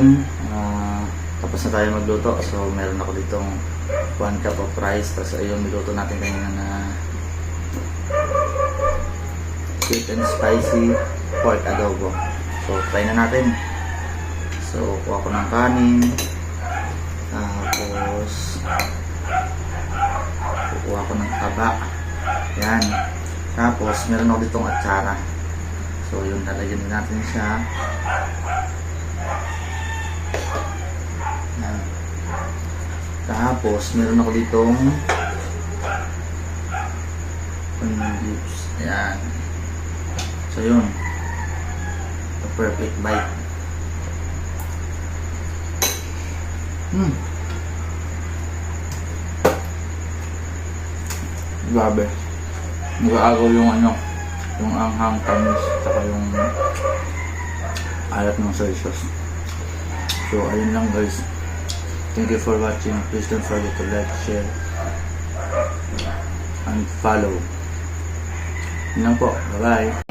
ngayon, tapos na tayo magluto. So meron ako ditong 1 cup of rice. Tapos ayun, niluto natin kanina na sweet and spicy pork adobo. So try na natin. So kuha ko ng kanin. Tapos kukuha ko ng taba. Yan. Tapos meron ako ditong atsara. So yun, lalagyan natin siya. Yan. Tapos meron ako ditong onion leaves. Ayan. So yun, the perfect bite. Grabe. Nag-aagaw yung yung anghang tamis, saka yung alat ng soy sauce. So ayun lang guys. Thank you for watching. Please don't forget to like, share, and follow. Yun lang po. Bye bye.